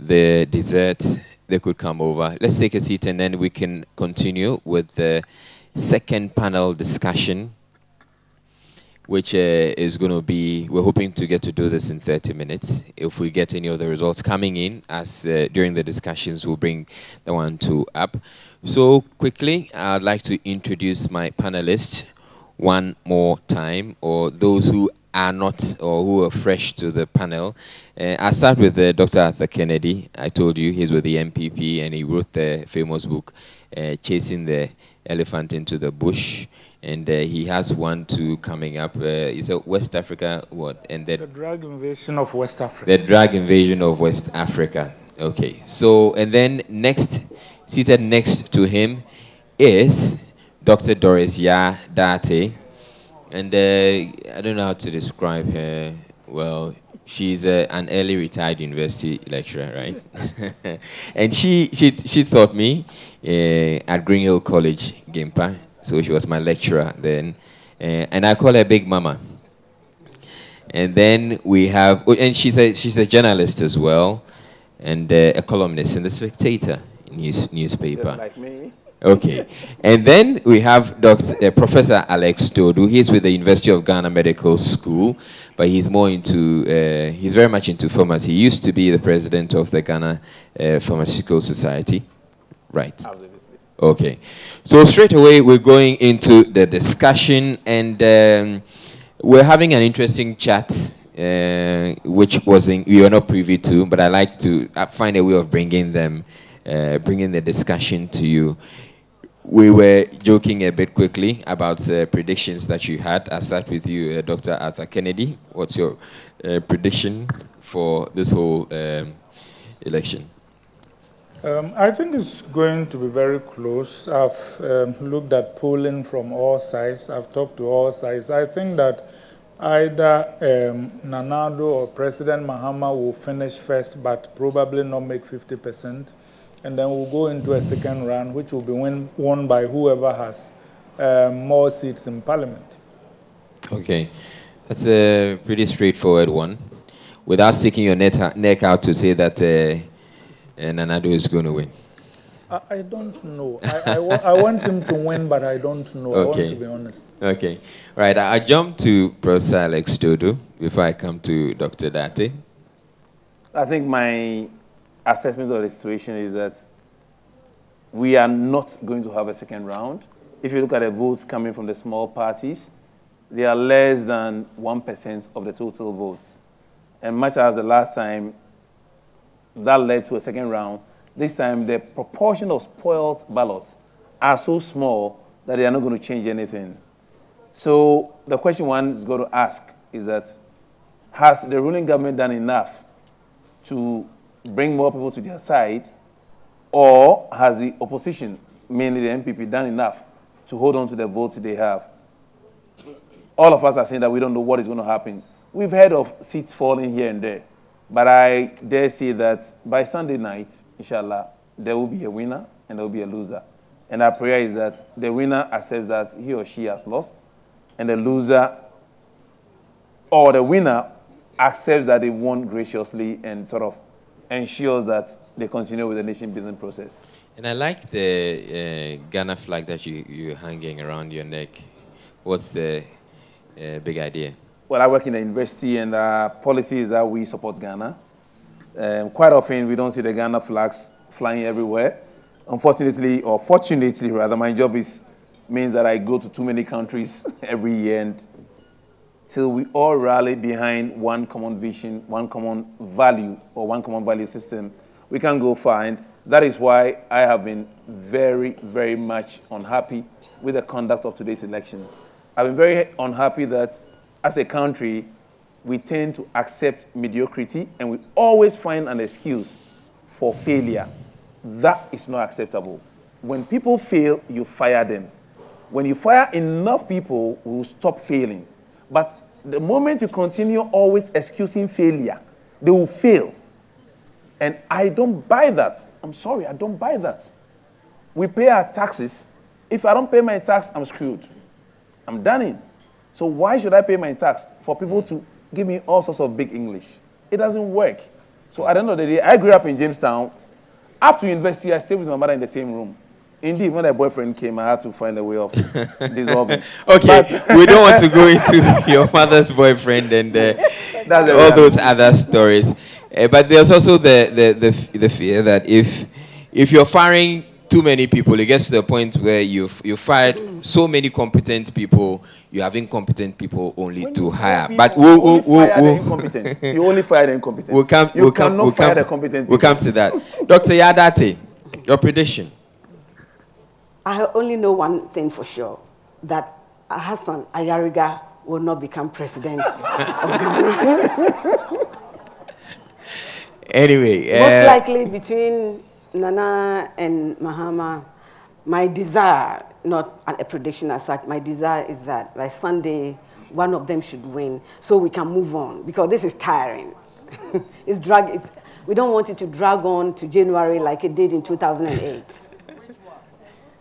the dessert, they could come over. Let's take a seat and then we can continue with the second panel discussion, which is going to be, we're hoping to get to do this in 30 minutes. If we get any of the results coming in as during the discussions, we'll bring the 1, 2 up. So quickly, I'd like to introduce my panelists one more time, or those who are not or who are fresh to the panel. I'll start with Dr. Arthur Kennedy. I told you he's with the MPP and he wrote the famous book, Chasing the Elephant into the Bush. And he has 1, 2 coming up. Is it West Africa? What? And the drug invasion of West Africa. The drug invasion of West Africa. Okay. So, and then next, seated next to him is Dr. Doris Ya Date. And I don't know how to describe her. Well, she's an early retired university lecturer, right? And she taught me at Green Hill College, Gimpa. So she was my lecturer then. And I call her Big Mama. And then we have, and she's a journalist as well, and a columnist in The Spectator newspaper. Just like me. Okay. And then we have Professor Alex Dodu. He's with the University of Ghana Medical School, but he's more into, he's very much into pharmacy. He used to be the president of the Ghana Pharmaceutical Society. Right. Absolutely. Okay. So straight away, we're going into the discussion, and we're having an interesting chat, which we were not privy to, but I like to find a way of bringing the discussion to you. We were joking a bit quickly about predictions that you had. I'll start with you, Dr. Arthur Kennedy. What's your prediction for this whole election? I think it's going to be very close. I've looked at polling from all sides. I've talked to all sides. I think that either Nanado or President Mahama will finish first, but probably not make 50%. And then we'll go into a second round, which will be won by whoever has more seats in Parliament. Okay. That's a pretty straightforward one. Without sticking your neck out to say that Nanado is going to win. I don't know. I want him to win, but I don't know. Okay. I want to be honest. Okay. Right. I jump to Professor Alex Dodu before I come to Dr. Date. I think my assessment of the situation is that we are not going to have a second round. If you look at the votes coming from the small parties, they are less than 1% of the total votes. And much as the last time that led to a second round, this time the proportion of spoiled ballots are so small that they are not going to change anything. So the question one is going to ask is that, has the ruling government done enough to bring more people to their side, or has the opposition, mainly the MPP, done enough to hold on to the votes they have? All of us are saying that we don't know what is going to happen. We've heard of seats falling here and there, but I dare say that by Sunday night, inshallah, there will be a winner and there will be a loser. And our prayer is that the winner accepts that he or she has lost, and the loser or the winner accepts that they won graciously and sort of ensures that they continue with the nation-building process. And I like the Ghana flag that you're hanging around your neck. What's the big idea? Well, I work in a university, and our policy is that we support Ghana. Quite often, we don't see the Ghana flags flying everywhere. Unfortunately, or fortunately, rather, my job means that I go to too many countries every year, and till we all rally behind one common vision, one common value, or one common value system, we can go far. And that is why I have been very, very much unhappy with the conduct of today's election. I've been very unhappy that as a country, we tend to accept mediocrity and we always find an excuse for failure. That is not acceptable. When people fail, you fire them. When you fire enough people, we will stop failing. But the moment you continue always excusing failure, they will fail. And I don't buy that. I'm sorry, I don't buy that. We pay our taxes. If I don't pay my tax, I'm screwed. I'm done in. So why should I pay my tax for people to give me all sorts of big English? It doesn't work. So at the end of the day, I grew up in Jamestown. Up to university, I stayed with my mother in the same room. Indeed, when a boyfriend came, I had to find a way of dissolving. Okay, we don't want to go into your mother's boyfriend and all those other stories. But there's also the fear that if you're firing too many people, it gets to the point where you've fired so many competent people, you have incompetent people only When to you hire. people, But you only fire the incompetent. You only fire the incompetent. You cannot fire the competent people. We'll come to that. Dr. Yadate, your prediction. I only know one thing for sure, that Hassan Ayariga will not become president of Ghana. Anyway. Most likely between Nana and Mahama, my desire, not a prediction as such, my desire is that by Sunday, one of them should win so we can move on, because this is tiring. We don't want it to drag on to January like it did in 2008.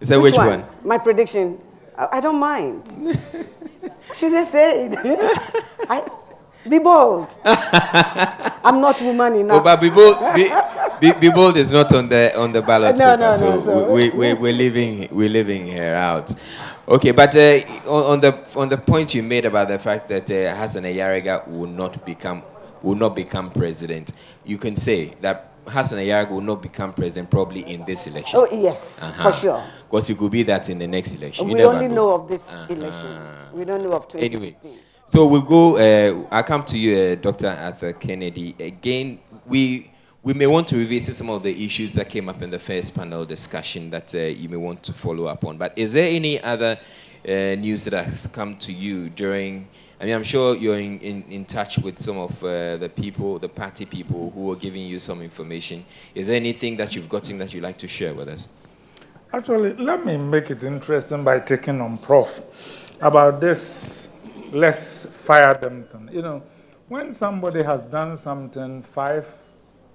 So which one? My prediction, I don't mind. She just said, be bold. I'm not woman enough. Oh, but be bold is not on the ballot paper, so we're leaving her out. Okay, but on the point you made about the fact that Hassan Ayariga will not become president, you can say that Hassan Ayariga will not become president probably in this election. Oh yes, for sure. Because it could be that in the next election. We only know of this election. We don't know of 2016. Anyway, so we'll go. I'll come to you, Dr. Arthur Kennedy. Again, we may want to revisit some of the issues that came up in the first panel discussion that you may want to follow up on. But is there any other news that has come to you during? I mean, I'm sure you're in touch with some of the people, the party people who are giving you some information. Is there anything that you've gotten that you'd like to share with us? Actually, let me make it interesting by taking on Prof about this let's fire them thing. You know, when somebody has done something 5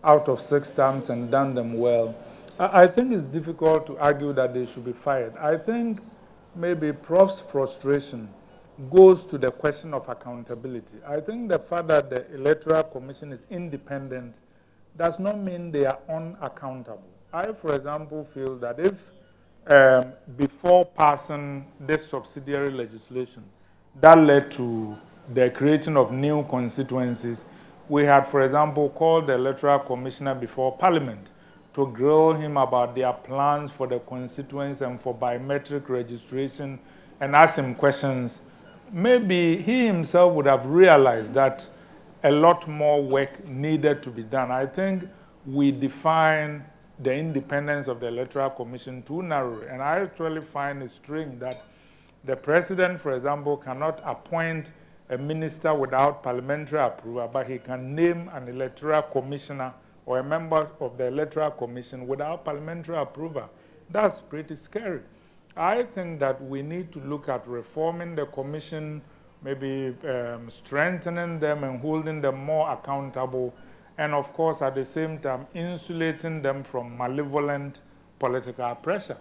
out of 6 times and done them well, I think it's difficult to argue that they should be fired. I think maybe Prof's frustration goes to the question of accountability. I think the fact that the Electoral Commission is independent does not mean they are unaccountable. I, for example, feel that if before passing this subsidiary legislation that led to the creation of new constituencies, we had, for example, called the Electoral Commissioner before Parliament to grill him about their plans for the constituents and for biometric registration and ask him questions. Maybe he himself would have realized that a lot more work needed to be done. I think we define the independence of the Electoral Commission too narrowly, and I actually find it strange that the president, for example, cannot appoint a minister without parliamentary approval, but he can name an electoral commissioner or a member of the Electoral Commission without parliamentary approval. That's pretty scary. I think that we need to look at reforming the commission, maybe strengthening them and holding them more accountable, and of course, at the same time, insulating them from malevolent political pressure.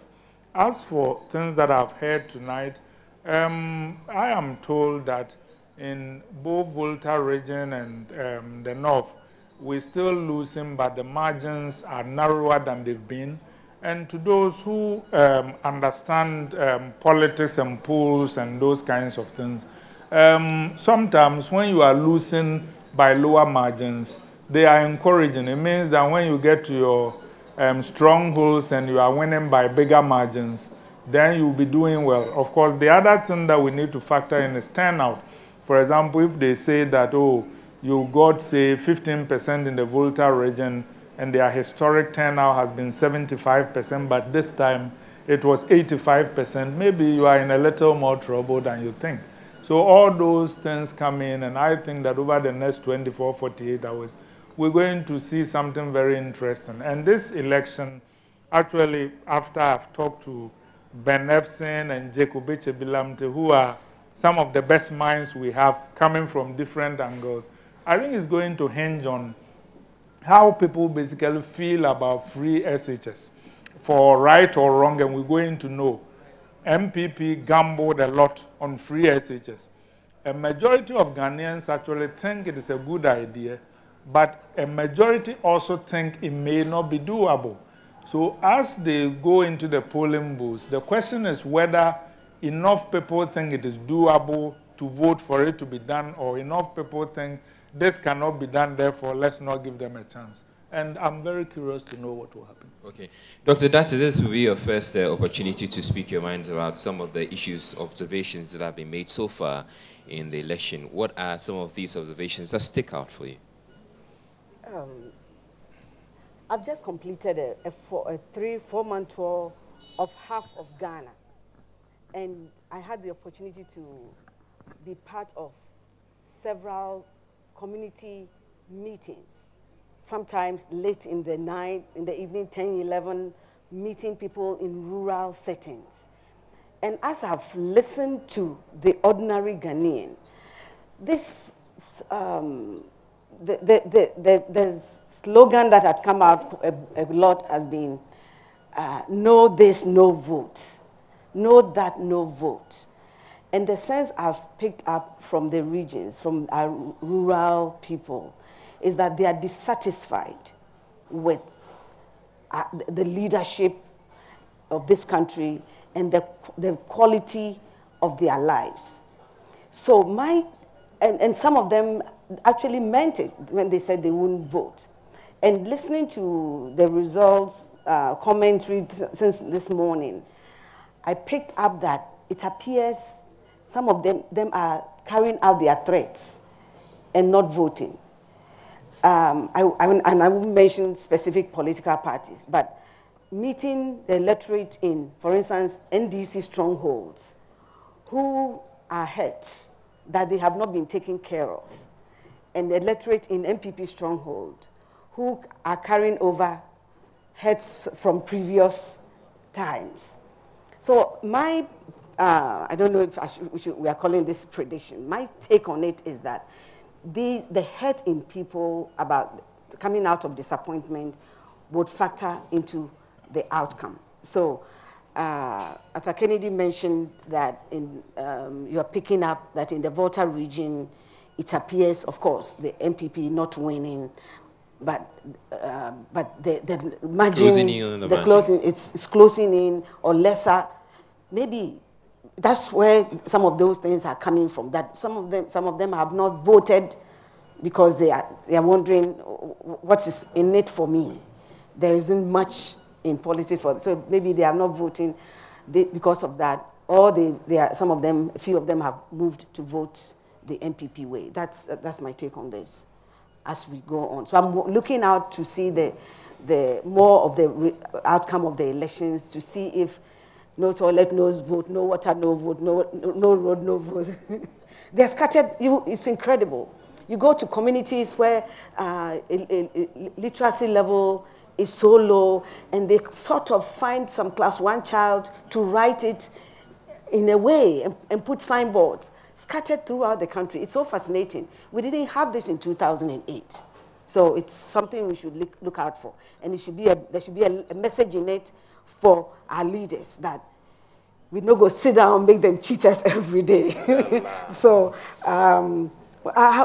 As for things that I've heard tonight, I am told that in both Volta region and the north, we're still losing, but the margins are narrower than they've been. And to those who understand politics and polls and those kinds of things, sometimes when you are losing by lower margins, they are encouraging. It means that when you get to your strongholds and you are winning by bigger margins, then you'll be doing well. Of course, the other thing that we need to factor in is turnout. For example, if they say that, oh, you got, say, 15% in the Volta region, and their historic turnout has been 75%, but this time it was 85%, maybe you are in a little more trouble than you think. So all those things come in, and I think that over the next 24, 48 hours, we're going to see something very interesting. And this election, actually, after I've talked to Ben Efson and Jacob Echebilamte, who are some of the best minds we have coming from different angles, I think it's going to hinge on how people basically feel about free SHS, for right or wrong, and we're going to know. MPP gambled a lot on free SHS. A majority of Ghanaians actually think it is a good idea, but a majority also think it may not be doable. So as they go into the polling booths, the question is whether enough people think it is doable to vote for it to be done, or enough people think this cannot be done, therefore let's not give them a chance. And I'm very curious to know what will happen. Okay. Dr. Dati, this will be your first opportunity to speak your mind about some of the issues, observations that have been made so far in the election. What are some of these observations that stick out for you? I've just completed a 3-4-month tour of half of Ghana. And I had the opportunity to be part of several community meetings, sometimes late in the night, in the evening, 10, 11, meeting people in rural settings. And as I've listened to the ordinary Ghanaian, this the slogan that had come out a lot has been, no this, no vote. No that, no vote. And the sense I've picked up from the regions, from our rural people, is that they are dissatisfied with the leadership of this country and the quality of their lives. So and some of them actually meant it when they said they wouldn't vote. And listening to the results, commentary since this morning, I picked up that it appears some of them are carrying out their threats and not voting. And I won't mention specific political parties, but meeting the electorate in, for instance, NDC strongholds, who are hurt that they have not been taken care of, and the electorate in MPP stronghold, who are carrying over hurts from previous times. So my, I don't know if we are calling this prediction. My take on it is that the hurt in people about coming out of disappointment would factor into the outcome. So Arthur Kennedy mentioned that you are picking up that in the Volta region, it appears, of course, the MPP not winning, but the margin, it's closing in or lesser. Maybe that's where some of those things are coming from. That some of them have not voted because they are wondering what is in it for me. There isn't much in politics for them. So maybe they are not voting because of that, or a few of them have moved to vote the MPP way. That's my take on this as we go on. So I'm looking out to see the more of the outcome of the elections, to see if no toilet, no vote, no water, no vote, no road, no vote. They're scattered. It's incredible. You go to communities where literacy level is so low, and they sort of find some class 1 child to write it in a way and put signboards scattered throughout the country. It's so fascinating. We didn't have this in 2008. So it's something we should look out for. And there should be a message in it for our leaders that we don't go sit down and make them cheaters every day. So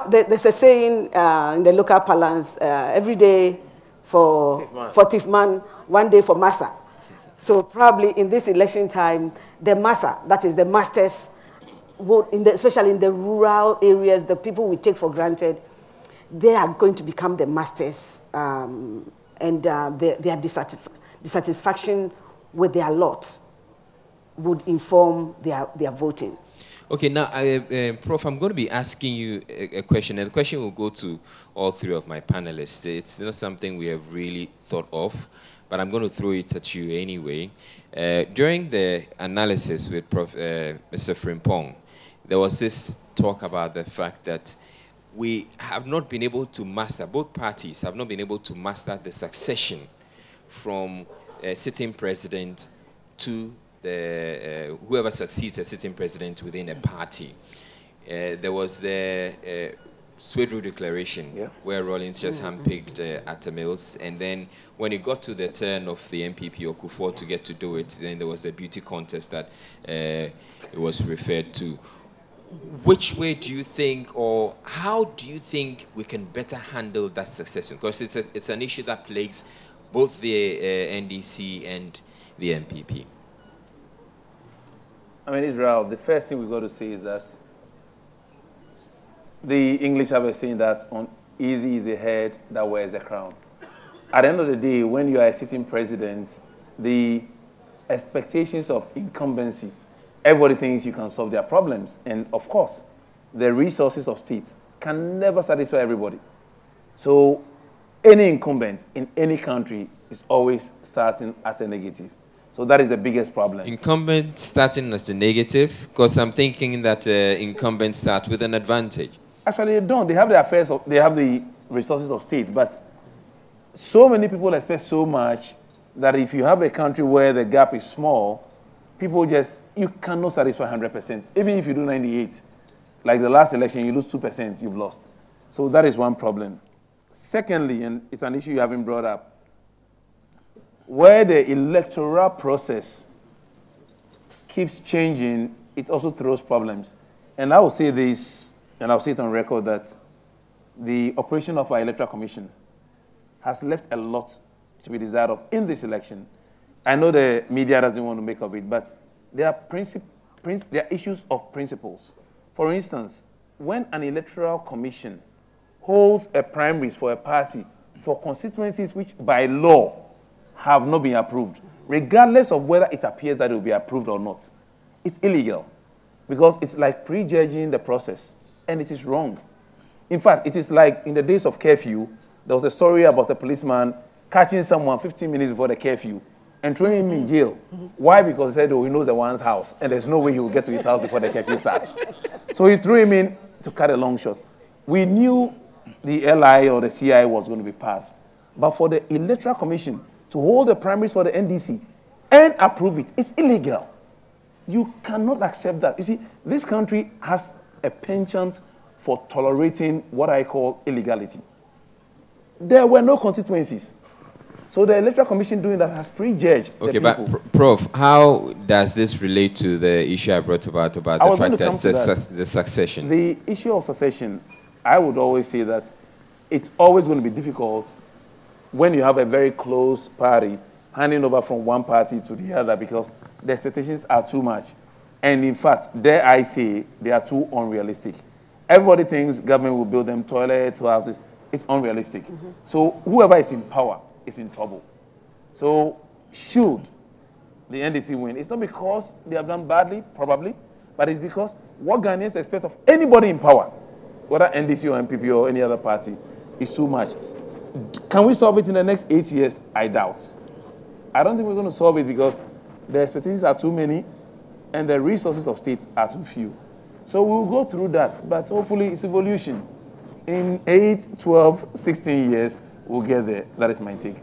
there's a saying in the local parlance, every day for Tifman, one day for Massa. So probably in this election time, the Massa, that is the masters, vote especially in the rural areas, the people we take for granted, they are going to become the masters, and their dissatisfaction with their lot would inform their voting. Okay, now, Prof, I'm going to be asking you a question, and the question will go to all three of my panelists. It's not something we have really thought of, but I'm going to throw it at you anyway. During the analysis with Mr. Frimpong, there was this talk about the fact that we have not been able to master, both parties have not been able to master the succession from a sitting president to whoever succeeds a sitting president within a party. There was the Swedru Declaration, where Rawlings just handpicked Atta Mills, and then when it got to the turn of the MPP or Kufuor to get to do it, then there was the beauty contest that it was referred to. which way do you think, or how do you think we can better handle that succession? Because it's an issue that plagues both the NDC and the NPP. I mean, Israel, the first thing we've got to say is that the English have a saying that on easy is the head that wears a crown. At the end of the day, when you are a sitting president, the expectations of incumbency, everybody thinks you can solve their problems. And of course, the resources of state can never satisfy everybody. So any incumbent in any country is always starting at a negative. So that is the biggest problem. Incumbent starting as a negative? Because I'm thinking that incumbents start with an advantage. Actually, they don't. They have the affairs, they have the resources of state. But so many people expect so much that if you have a country where the gap is small, people just, you cannot satisfy 100%. Even if you do 98, like the last election, you lose 2%, you've lost. So that is one problem. Secondly, and it's an issue you haven't brought up, where the electoral process keeps changing, it also throws problems. And I will say this, and I'll say it on record, that the operation of our Electoral Commission has left a lot to be desired of in this election. I know the media doesn't want to make of it, but there are issues of principles. For instance, when an Electoral Commission holds a primaries for a party for constituencies which by law have not been approved, regardless of whether it appears that it will be approved or not, it's illegal because it's like prejudging the process, and it is wrong. In fact, it is like in the days of curfew, there was a story about a policeman catching someone 15 minutes before the curfew and throwing him in jail. Why? Because he said, oh, he knows the one's house, and there's no way he will get to his house before the curfew starts. So he threw him in to cut a long shot. We knew the LI or the CI was going to be passed. But for the Electoral Commission to hold the primaries for the NDC and approve it, it's illegal. You cannot accept that. You see, this country has a penchant for tolerating what I call illegality. There were no constituencies. So the Electoral Commission doing that has prejudged the people. Okay, but Prof, how does this relate to the issue I brought about the fact that the succession? The issue of succession, I would always say that it's always going to be difficult when you have a very close party handing over from one party to the other because the expectations are too much. And in fact, dare I say, they are too unrealistic. Everybody thinks government will build them toilets, houses. It's unrealistic. So whoever is in power is in trouble. So should the NDC win, it's not because they have done badly, probably, but it's because what Ghanaians expect of anybody in power, whether NDC or MPP or any other party, is too much. Can we solve it in the next 8 years? I doubt. I don't think we're going to solve it because the expectations are too many and the resources of state are too few. So we'll go through that, but hopefully it's evolution. In 8, 12, 16 years, we'll get there. That is my take.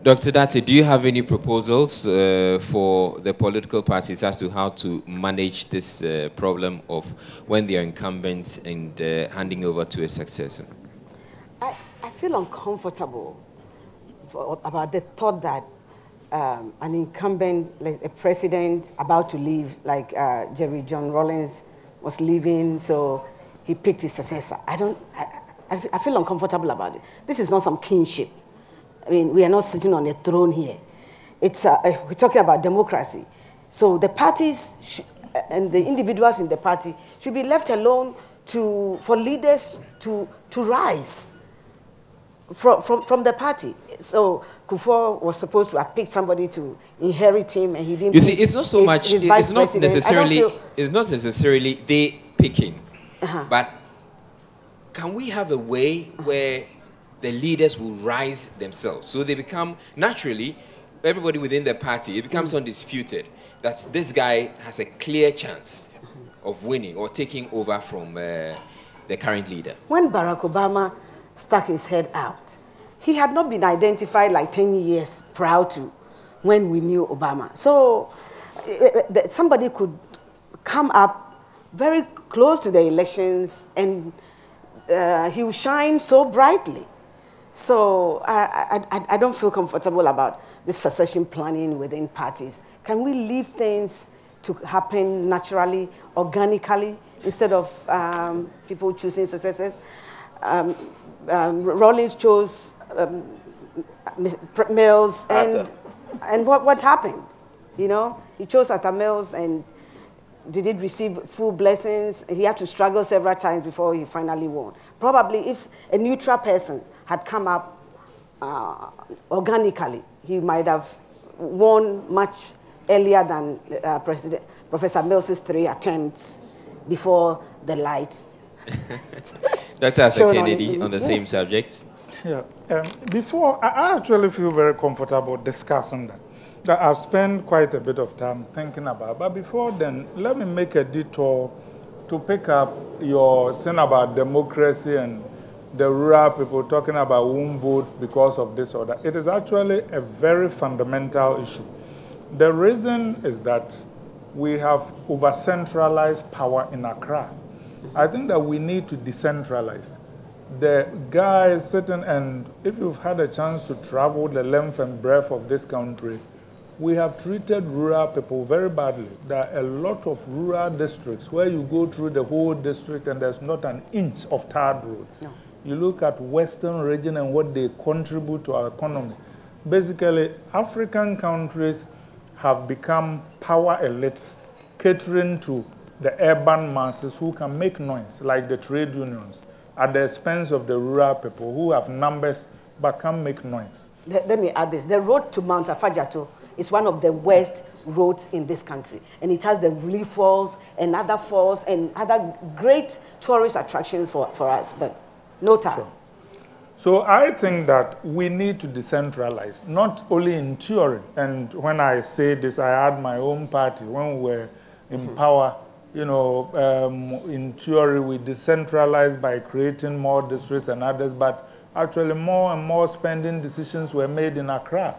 Dr. Dati, do you have any proposals for the political parties as to how to manage this problem of when they are incumbents and handing over to a successor? I feel uncomfortable about the thought that an incumbent, like a president about to leave, like Jerry John Rawlings was leaving, so he picked his successor. I feel uncomfortable about it. This is not some kingship. I mean, we are not sitting on a throne here. It's we're talking about democracy. So the parties and the individuals in the party should be left alone for leaders to rise from the party. So Kufuor was supposed to have picked somebody to inherit him, and he didn't. You see, it's not so much. It's not necessarily. It's not necessarily they picking, but can we have a way where the leaders will rise themselves, so they become naturally, everybody within the party, it becomes undisputed that this guy has a clear chance of winning or taking over from the current leader. When Barack Obama stuck his head out, he had not been identified like 10 years prior to when we knew Obama. So somebody could come up very close to the elections and he will shine so brightly. So I don't feel comfortable about this succession planning within parties. Can we leave things to happen naturally, organically, instead of people choosing successors. Rawlings chose Mills, and what happened? You know, he chose Arthur Mills, and did it receive full blessings? He had to struggle several times before he finally won. Probably if a neutral person had come up organically, he might have won much earlier than Professor Mills's 3 attempts before the light. Dr. Arthur Kennedy, on the same subject. Yeah. Before, I actually feel very comfortable discussing that. I've spent quite a bit of time thinking about. But before then, let me make a detour to pick up your thing about democracy and the rural people talking about won't vote because of this or that. It is actually a very fundamental issue. The reason is that we have over-centralized power in Accra. I think that we need to decentralize. The guys sitting, and if you've had a chance to travel the length and breadth of this country, we have treated rural people very badly. There are a lot of rural districts where you go through the whole district and there's not an inch of tarred road. No. You look at Western region and what they contribute to our economy. Basically, African countries have become power elites catering to the urban masses who can make noise, like the trade unions, at the expense of the rural people who have numbers but can't make noise. Let me add this. The road to Mount Afajato is one of the worst roads in this country. And it has the Relief Falls and other falls and other great tourist attractions for us, but no time. Sure. So I think that we need to decentralize, not only in theory. And when I say this, I had my own party when we were in power. You know, in theory, we decentralized by creating more districts and others, but actually more and more spending decisions were made in Accra.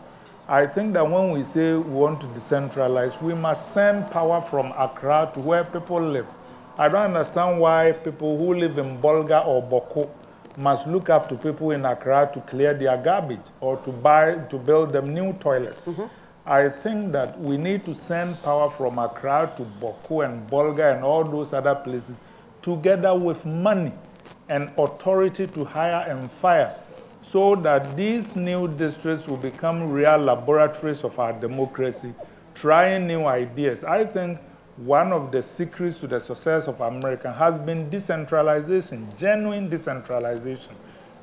I think that when we say we want to decentralize, we must send power from Accra to where people live. I don't understand why people who live in Bolga or Boko must look up to people in Accra to clear their garbage or to build them new toilets. I think that we need to send power from Accra to Boko and Bolga and all those other places, together with money and authority to hire and fire, so that these new districts will become real laboratories of our democracy, trying new ideas. I think one of the secrets to the success of America has been decentralization, genuine decentralization.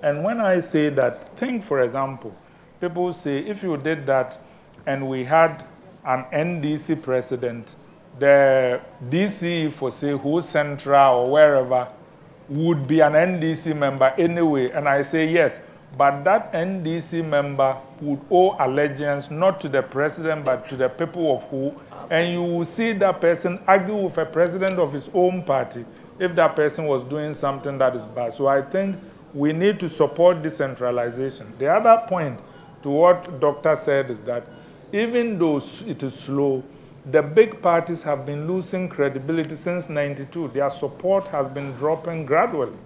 And when I say that, think, for example, people say if you did that and we had an NDC president, the DC, for say, who Central or wherever, would be an NDC member anyway. And I say yes, but that NDC member would owe allegiance not to the president, but to the people of who. And you will see that person argue with a president of his own party if that person was doing something that is bad. So I think we need to support decentralization. The other point to what Doctor said is that even though it is slow, the big parties have been losing credibility since '92. Their support has been dropping gradually.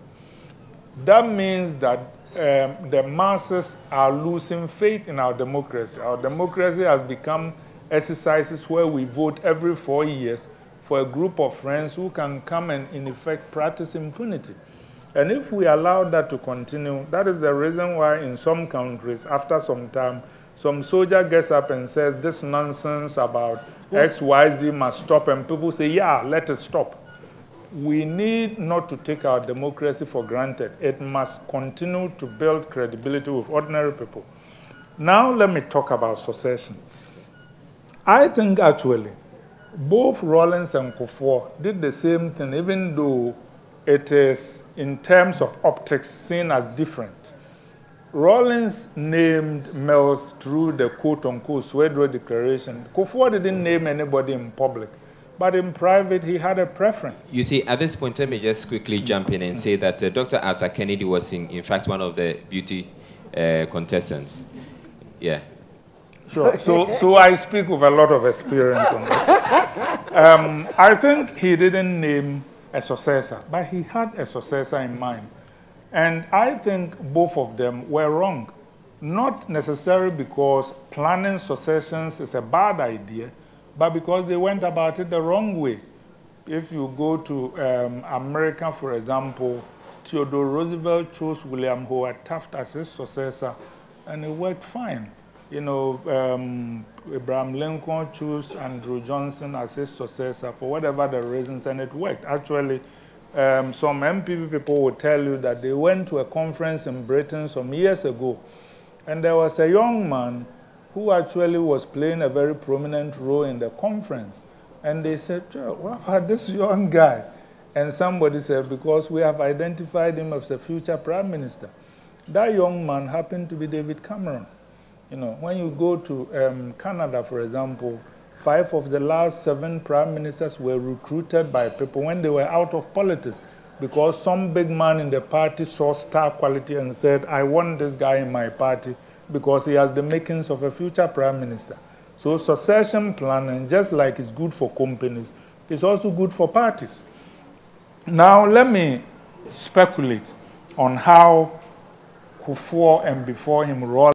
That means that the masses are losing faith in our democracy. Our democracy has become exercises where we vote every 4 years for a group of friends who can come and, in effect, practice impunity. And if we allow that to continue, that is the reason why in some countries, after some time, some soldier gets up and says, this nonsense about X, Y, Z must stop, and people say, yeah, let it stop. We need not to take our democracy for granted. It must continue to build credibility with ordinary people. Now let me talk about succession. I think actually both Rawlings and Kufuor did the same thing, even though it is in terms of optics seen as different. Rawlings named Mills through the quote-unquote Swedrow Declaration. Kufuor didn't name anybody in public, but in private he had a preference. You see, at this point, let me just quickly jump in and say that Dr. Arthur Kennedy was in fact one of the beauty contestants. Yeah. Sure. So I speak with a lot of experience on that. I think he didn't name a successor, but he had a successor in mind. And I think both of them were wrong. Not necessarily because planning successions is a bad idea, but because they went about it the wrong way. If you go to America, for example, Theodore Roosevelt chose William Howard Taft as his successor, and it worked fine. You know, Abraham Lincoln chose Andrew Johnson as his successor for whatever the reasons, and it worked. Actually, some MPP people will tell you that they went to a conference in Britain some years ago, and there was a young man who actually was playing a very prominent role in the conference. And they said, what about this young guy? And somebody said, because we have identified him as a future prime minister. That young man happened to be David Cameron. You know, when you go to Canada, for example, 5 of the last 7 prime ministers were recruited by people when they were out of politics, because some big man in the party saw star quality and said, I want this guy in my party because he has the makings of a future prime minister. So succession planning, just like it's good for companies, is also good for parties. Now let me speculate on how Kufuor and before him rolled